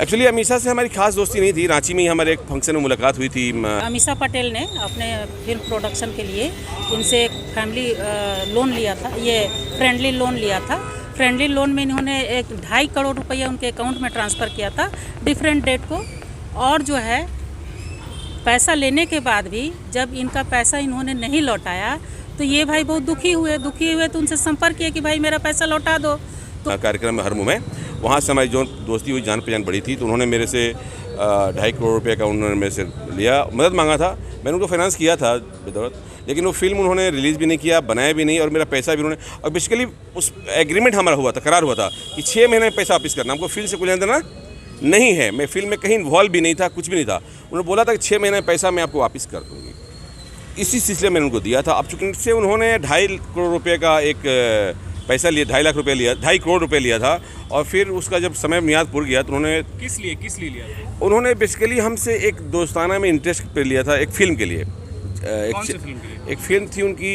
Actually Amisha से हमारी खास दोस्ती नहीं थी, रांची में ही हमारे एक फंक्शन में मुलाकात हुई थी। अमीषा पटेल ने अपने फिल्म प्रोडक्शन के लिए इनसे एक फैमिली लोन लिया था, ये फ्रेंडली लोन लिया था। फ्रेंडली लोन में इन्होंने 2.5 करोड़ रुपया उनके अकाउंट में ट्रांसफ़र किया था डिफरेंट डेट को। और जो है पैसा लेने के बाद भी जब इनका पैसा इन्होंने नहीं लौटाया तो ये भाई बहुत दुखी हुए तो उनसे संपर्क किया कि भाई मेरा पैसा लौटा दो। तो कार्यक्रम में हरमू में वहाँ से हमारी जो दोस्ती हुई, जान पहचान बढ़ी थी, तो उन्होंने मेरे से 2.5 करोड़ रुपये का उन्होंने मेरे से लिया, मदद मांगा था। मैंने उनको फाइनेंस किया था बदौलत, लेकिन वो फिल्म उन्होंने रिलीज़ भी नहीं किया, बनाया भी नहीं, और मेरा पैसा भी उन्होंने, और बेसिकली उस एग्रीमेंट हमारा हुआ था, करार हुआ था कि 6 महीने में पैसा वापस करना, हमको फिल्म से कुछ लेना देना नहीं है। मैं फिल्म में कहीं इन्वॉल्व भी नहीं था, कुछ भी नहीं था। उन्होंने बोला था कि 6 महीने में पैसा मैं आपको वापस कर दूँगी। इसी सिलसिले में मैंने उनको दिया था। अब चूँकि से उन्होंने 2.5 करोड़ रुपये का एक पैसा लिया, 2.5 लाख रुपये लिया, 2.5 करोड़ रुपये लिया था, और फिर उसका जब समय मियाद पूर गया तो उन्होंने किस लिए लिया था? उन्होंने बेसिकली हमसे एक दोस्ताना में इंटरेस्ट पे लिया था, एक फिल्म के लिए। कौन सी फिल्म के लिए? एक फिल्म थी उनकी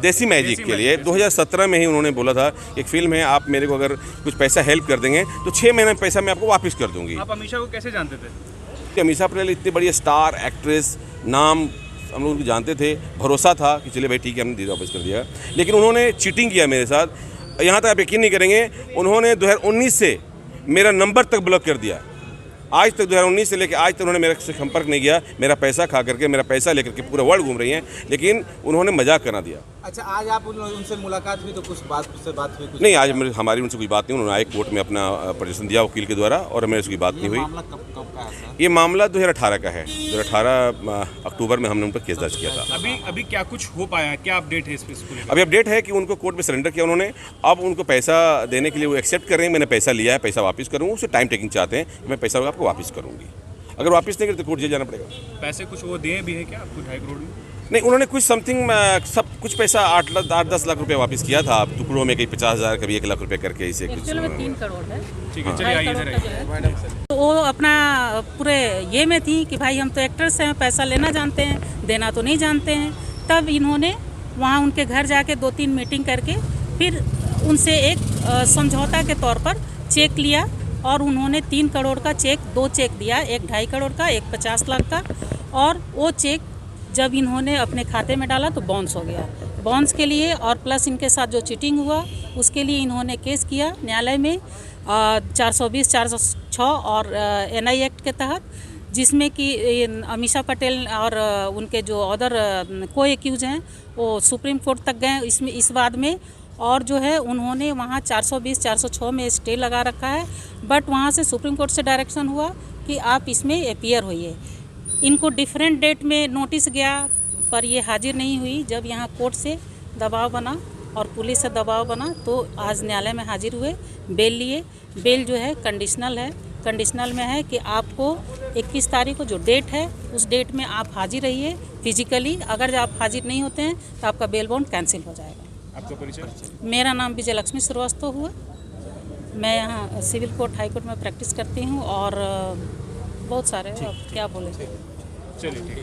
देसी मैजिक के लिए। 2017 में ही उन्होंने बोला था एक फिल्म है, आप मेरे को अगर कुछ पैसा हेल्प कर देंगे तो 6 महीने में पैसा मैं आपको वापस कर दूंगी। आप अमीषा को कैसे जानते थे? अमीषा पटेल इतनी बड़ी स्टार एक्ट्रेस, नाम हम लोग उनको जानते थे, भरोसा था कि चलिए भाई ठीक है, हमने दे वापस कर दिया। लेकिन उन्होंने चीटिंग किया मेरे साथ। यहाँ तक आप यकीन नहीं करेंगे, उन्होंने 2019 से मेरा नंबर तक ब्लॉक कर दिया। आज तक 2019 से लेकर आज तक उन्होंने मेरे से संपर्क नहीं किया। मेरा पैसा खा करके, मेरा पैसा लेकर के पूरा वर्ल्ड घूम रही हैं, लेकिन उन्होंने मजाक करा दिया। अच्छा, आज आप उनसे मुलाकात हुई तो कुछ बात हुई? कुछ नहीं, आज हमारी उनसे कोई बात नहीं। उन्होंने आए कोर्ट में अपना प्रदर्शन दिया वकील के द्वारा, और मेरे से कोई बात नहीं हुई। मामला कब का है सर? ये मामला 2018 का है। 2018 अक्टूबर में हमने उन पर केस दर्ज किया था। अभी क्या कुछ हो पाया? क्या अपडेट है इस पर? अभी अपडेट है कि उनको कोर्ट में सरेंडर किया उन्होंने। अब उनको पैसा देने के लिए वो एक्सेप्ट कर रहे हैं। मैंने पैसा लिया है, पैसा वापस करूँगा। उससे टाइम टेकिंग चाहते हैं, मैं पैसा आपको वापस करूँगी। अगर वापस नहीं करते कोर्ट जेल जाना पड़ेगा। पैसे कुछ वो दिए भी है क्या आपको 2.5 करोड़ में? नहीं, उन्होंने कुछ समथिंग सब कुछ पैसा 8-10 लाख रुपए वापस किया था, टुकड़ों में, कहीं 50,000, कभी 1 लाख रुपए करके, इसे कुछ। एक्चुअली में 3 करोड़ है। ठीक है, चलिए आइए सर। तो वो अपना पूरे ये में थी कि भाई हम तो एक्टर्स हैं, पैसा लेना जानते हैं, देना तो नहीं जानते हैं। तब इन्होंने वहाँ उनके घर जाके 2-3 मीटिंग करके फिर उनसे एक समझौता के तौर पर चेक लिया, और उन्होंने 3 करोड़ का चेक, 2 चेक दिया, एक 2.5 करोड़ का, एक 50 लाख का। और वो चेक जब इन्होंने अपने खाते में डाला तो बाउंस हो गया। बाउंस के लिए और प्लस इनके साथ जो चीटिंग हुआ उसके लिए इन्होंने केस किया न्यायालय में 420, 406 और NI एक्ट के तहत, जिसमें कि अमीषा पटेल और उनके जो अदर को एक्यूज हैं वो सुप्रीम कोर्ट तक गए इसमें इस बात में। और जो है उन्होंने वहाँ 420, 406 में स्टे लगा रखा है, बट वहाँ से सुप्रीम कोर्ट से डायरेक्शन हुआ कि आप इसमें अपीयर होइए। इनको डिफरेंट डेट में नोटिस गया, पर ये हाजिर नहीं हुई। जब यहाँ कोर्ट से दबाव बना और पुलिस से दबाव बना तो आज न्यायालय में हाजिर हुए, बेल लिए। बेल जो है कंडीशनल है। कंडीशनल में है कि आपको 21 तारीख को जो डेट है उस डेट में आप हाजिर रहिए फिजिकली। अगर आप हाजिर नहीं होते हैं तो आपका बेल बॉन्ड कैंसिल हो जाएगा। आपका परिचय? मेरा नाम विजय लक्ष्मी श्रीवास्तव हुआ। मैं यहाँ सिविल कोर्ट हाई कोर्ट में प्रैक्टिस करती हूँ, और बहुत सारे, क्या बोले। चलिए ठीक है।